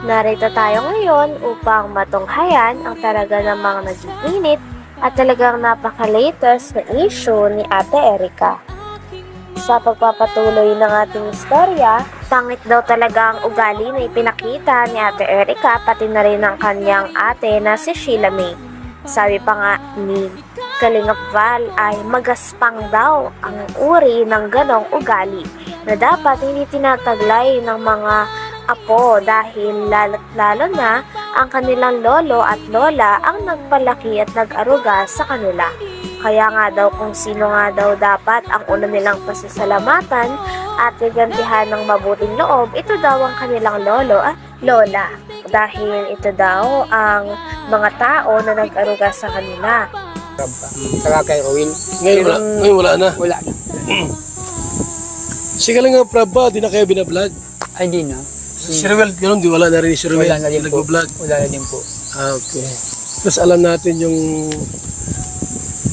Narito tayo ngayon upang matunghayan ang talaga namang nag-iinit at talagang napaka-latest na issue ni Ate Erica. Sa pagpapatuloy ng ating istorya, pangit daw talaga ang ugali na ipinakita ni Ate Erica pati na rin ang kanyang ate na si Sheila May. Sabi pa nga ni Kalingap Val ay magaspang daw ang uri ng ganong ugali na dapat hindi tinataglay ng mga apo dahil lalo na ang kanilang lolo at lola ang nagpalaki at nag-aruga sa kanila. Kaya nga daw kung sino nga daw dapat ang una nilang pasasalamatan at gagantihan ng mabuting loob, ito daw ang kanilang lolo at lola. Dahil ito daw ang mga tao na nag-aruga sa kanila. Saka kay Rowin. Ngayon wala na. Wala na. Sige lang nga, Prabba, di na kayo binablog. Ay, di na. Si Ruel, gano'n, di wala na rin si Ruel. Wala na din po. Nag-vlog. Wala na din po. Okay. Tapos alam natin yung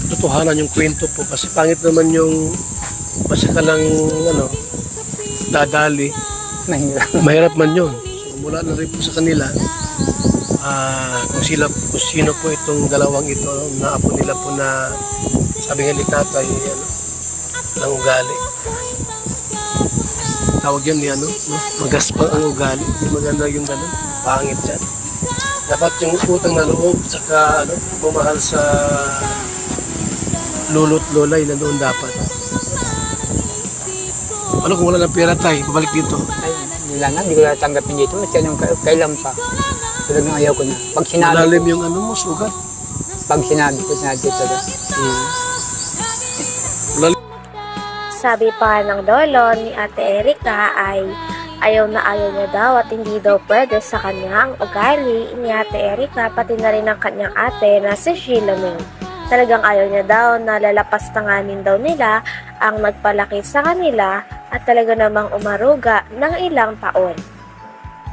totohanan, yung kwento po. Kasi pangit naman yung basta ka lang, dadali. Mahirap. Mahirap man yun. So, mula na rin po sa kanila, kung sino po itong dalawang ito na apo nila po na sabi nga ni tatay, ng ugali. Tawag yan ni magaspang ang ugali. Hindi maganda yung gano'n. Pangit yan. Dapat yung utang na loob, saka bumahal sa lolo't lola, yun na doon dapat. Ano kung wala ng pera tayo, babalik dito? Ay, wala na. Hindi ko natanggapin dito. Kasi kailan pa. Talagang ayaw ko na. Pag sinabi Malalim ko, yung sugat. pag sinabi ko na dito. Sabi pa ng lolo ni Ate Erica ay ayaw niya daw at hindi daw pwede sa kanyang ugali ni Ate Erica pati na rin ang kanyang ate na si Sheila May. Talagang ayaw niya daw na lalapastanganin daw nila ang nagpalaki sa kanila at talaga namang umaruga ng ilang taon.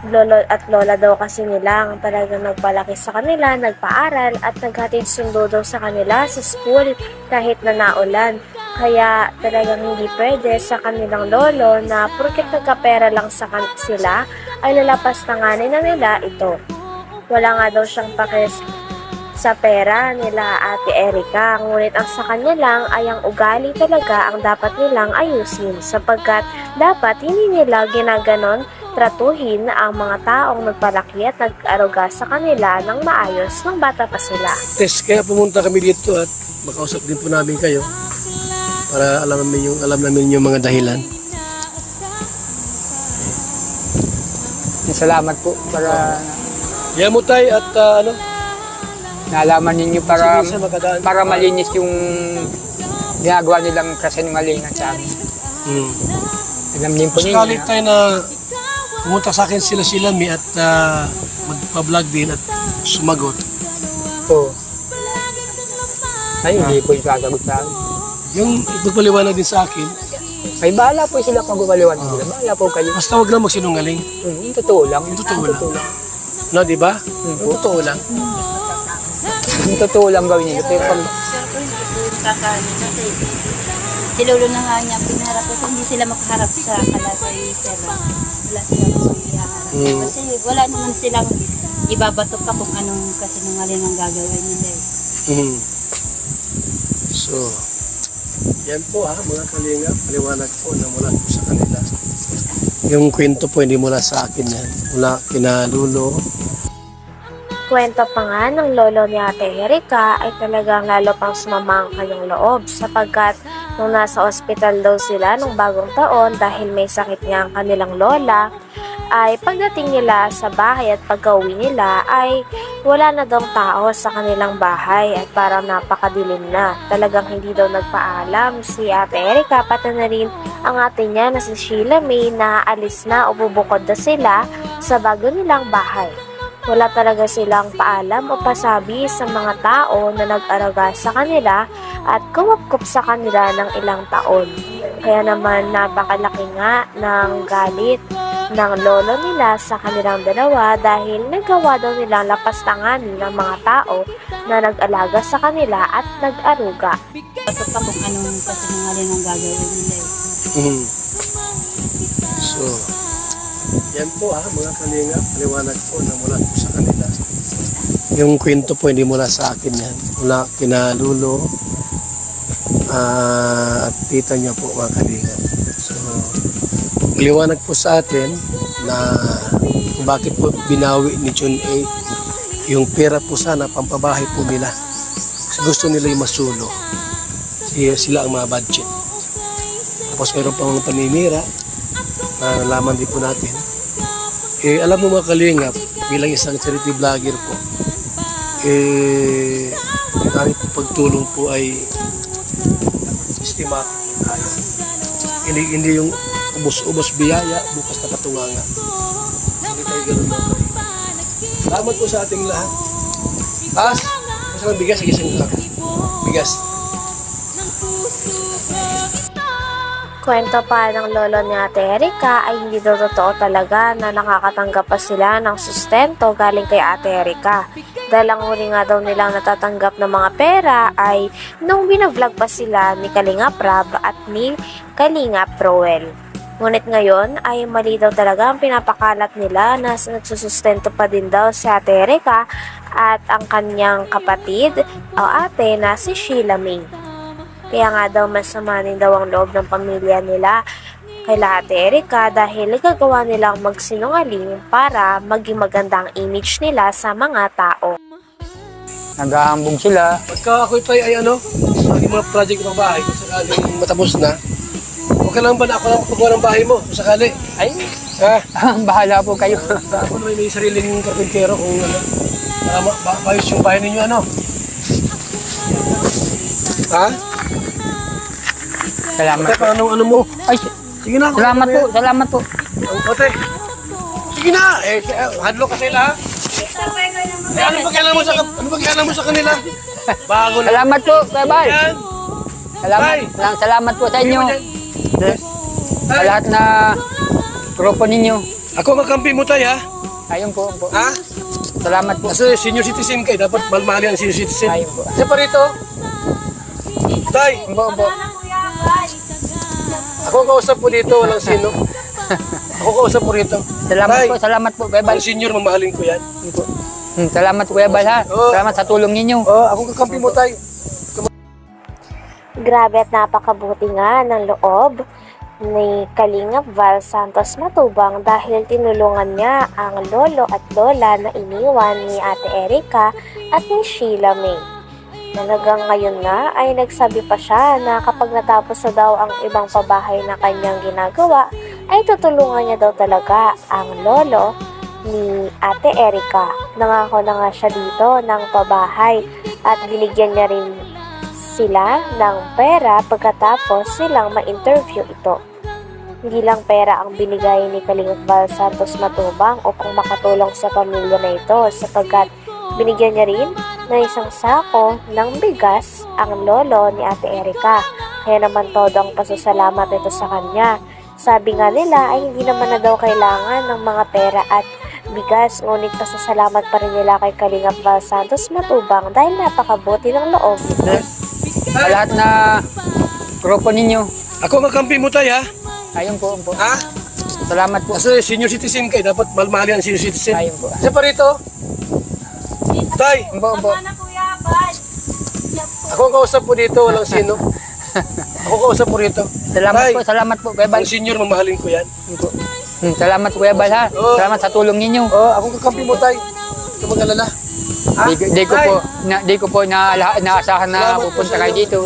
Lolo at lola daw kasi nilang talagang nagpalaki sa kanila, nagpaaral at naghatid sundo daw sa kanila sa school kahit na naulan. Kaya talagang hindi pwede sa kanilang lolo na porket nagkapera lang sila ay lalapastanganin na nila ito. Wala nga daw siyang pakis sa pera nila Ate Erica, ngunit ang sa kanya lang ay ang ugali talaga ang dapat nilang ayusin sapagkat dapat hindi nila ginaganon tratuhin ang mga taong nagpalaki at nag-aruga sa kanila ng maayos ng bata pa sila. Yes, kaya pumunta kami dito at makausap din po namin kayo para alam namin yung mga dahilan. Salamat po para Yan mo tayo at nalaman ninyo para minsan makadaan. para malinis yung ginagawa nilang kasinungalingan sa amin. Alam din po Sakali ninyo. tayo na pumunta sa akin sila Mi at magpa-vlog din at sumagot. Oo. Ay, hindi po yung sasagot sa akin. Yung ipagpaliwanag din sa akin, Ay, bahala po sila pag-upaliwan nila. Bahala po kayo. basta wag lang magsinungaling. Yung totoo lang. Yung totoo lang. No, di ba? Yung totoo lang. Yung totoo lang gawin nila. Pero pag Si lolo na nga niya pinaharap kasi hindi sila makaharap sa kalasay pera. Wala silang iharap. Kasi wala naman silang ibabato pa kung anong kasinungaling ang gagawin nila. So, yan po mga kalinga, paliwanag po na mula po sa kanila. Yung kwento po hindi mula sa akin yan, mula kina Lulo. Kwento pa nga ng lolo ni Ate Erica ay talagang lalo pang sumama ang kanyang loob sapagkat nung nasa ospital daw sila nung bagong taon dahil may sakit nga ang kanilang lola, ay pagdating nila sa bahay at pagka-uwi nila ay wala na daw tao sa kanilang bahay at parang napakadilim na. Talagang hindi daw nagpaalam si Ate Erica pati na rin ang ate niya na si Sheila May na alis na o bubukod na sila sa bago nilang bahay. Wala talaga silang paalam o pasabi sa mga tao na nag-araga sa kanila at kumapkup sa kanila ng ilang taon. Kaya naman napakalaki nga ng galit ng lolo nila sa kanilang dalawa dahil nagawa daw nilang lapastanganin ng mga tao na nag-alaga sa kanila at nag-aruga. Bato pa kung anong kasinungaling ang gagawin nila. So, Yan po mga kalinga, paliwanag po na mula po sa kanila. Yung kwento po hindi mula sa akin yan. Mula kina Lulo at tita niya po mga kalinga. So, paliwanag po sa atin na kung bakit po binawi ni John A. yung pera po sana pampabahay po nila. Kasi gusto nila yung masulo. Sila ang mga budget. Tapos mayroon pang mga paninira na nalaman din po natin. Alam mo mga kalingap, bilang isang charity vlogger po, yung aming pagtulong po ay systematic po tayo. Hindi yung ubos-ubos biyaya, bukas na katunganga. Hindi tayo ganun mga kalingap. Salamat po sa ating lahat. Taas, masarang bigas, isang lang. Bigas. Kwento pa ng lolo ni Ate Erika ay hindi daw totoo talaga na nakakatanggap pa sila ng sustento galing kay Ate Erika. Dahil ang huli nga daw nilang natatanggap ng mga pera ay nung binavlog pa sila ni Kalingap Rab at ni Kalingap Roel. Ngunit ngayon ay mali daw talaga ang pinapakalat nila na nagsusustento pa din daw si Ate Erika at ang kanyang kapatid o ate na si Sheila May. Kaya nga daw masama din daw ang loob ng pamilya nila kay Ate Erika dahil nagagawa nilang magsinungaling para maging maganda ang image nila sa mga tao. Naghahambog sila. Pagka ako tayo ay yung mga project ng bahay, kung sakaling matapos na, okay lang ba na ako lang pagawa ng bahay mo, kung sakali? Ay, bahala po kayo. Ako naman may sariling karpintero kung bayos yung bahay ninyo, Ha? Salamat Ate, po. ano mo? Ay, Sige na. salamat po, salamat po. Ate, sige na. Hadlo ka sila, ha? Ano ba kailangan mo sa kanila? Bago na. Salamat po, bye-bye. Yan. Salamat po sa inyo. Sa lahat na grupo ninyo. Ako magkampi mo tayo, ha? Ayun po. Ha? Salamat po. Kasi senior citizen kayo, dapat malmali ang senior citizen. Ayun po. Isa pa rito. Tay, Umpo. ako kausap po dito, walang sino. Ako kausap po rito. Salamat po, bye-bye. Ang senior, mamahalin ko yan. Salamat po, Kuya Bal, ha. Oo. Salamat sa tulong ninyo. Ako kakampi mo tayo. Grabe at napakabuti nga ng loob ni Kalingap Val Santos Matubang dahil tinulungan niya ang lolo at lola na iniwan ni Ate Erika at ni Sheila May. Talagang ngayon na ay nagsabi pa siya na kapag natapos na daw ang ibang pabahay na kanyang ginagawa, ay tutulungan niya daw talaga ang lolo ni Ate Erika. Nangako na nga siya dito ng pabahay at binigyan niya rin sila ng pera pagkatapos silang ma-interview ito. Hindi lang pera ang binigay ni Kalingap Val Santos Matubang upang makatulong sa pamilya na ito sapagkat binigyan niya rin na isang sako ng bigas ang lolo ni Ate Erika. Kaya naman todo ang pasasalamat ito sa kanya. Sabi nga nila ay hindi naman na daw kailangan ng mga pera at bigas, ngunit pasasalamat pa rin nila kay Kalingap Val Santos Matubang dahil napakabuti ng loob. Sa lahat na grupo ninyo. Ako magkampi mo tayo, ha? Ayun po. Ha? Salamat po. Kasi senior citizen kayo, dapat malmali ang senior citizen. Ayun po. Isa pa rito. Tay, Umpo. ako kausap po dito, walang sino. Ako kausap po rito. Salamat po, Kuya Bal. Ang senior, mamahalin ko yan. Salamat Kuya Bal, ha. Oo. Salamat sa tulong ninyo. Ako kakampi mo tayo. Ito mag-alala. Ha? Di ko po naasahan na Salamat po pupunta sa kayo iyo. dito.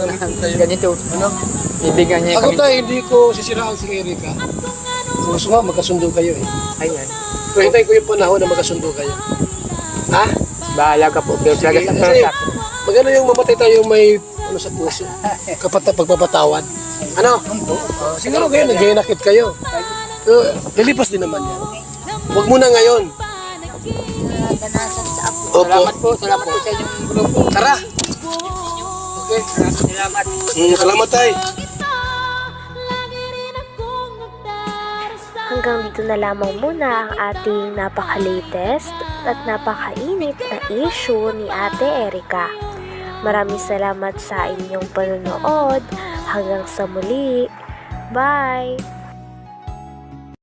Ganito. Ano? Ibigyan niyo Ako kami. tayo, hindi ko sisiraan si Erika. Gusto nga, magkasundo kayo eh. Ayan. Pero hintayin ko yung panahon na magkasundo kayo. Ha? Bahala ka po. Pero talaga sa Kasi, pera. magano yung mamatay tayo may sa puso. Pagpapatawad. Ano? Siguro kayo, nag-iinakit kayo. Pero, lilipas din naman yan. Huwag muna ngayon. Opo. Salamat po sa inyong grupo. Tara! Okay. Salamat. Salamat tayo. Hanggang dito na lamang muna ang ating napaka-latest at napakainit na issue ni Ate Erika. Maraming salamat sa inyong panonood. Hanggang sa muli. Bye!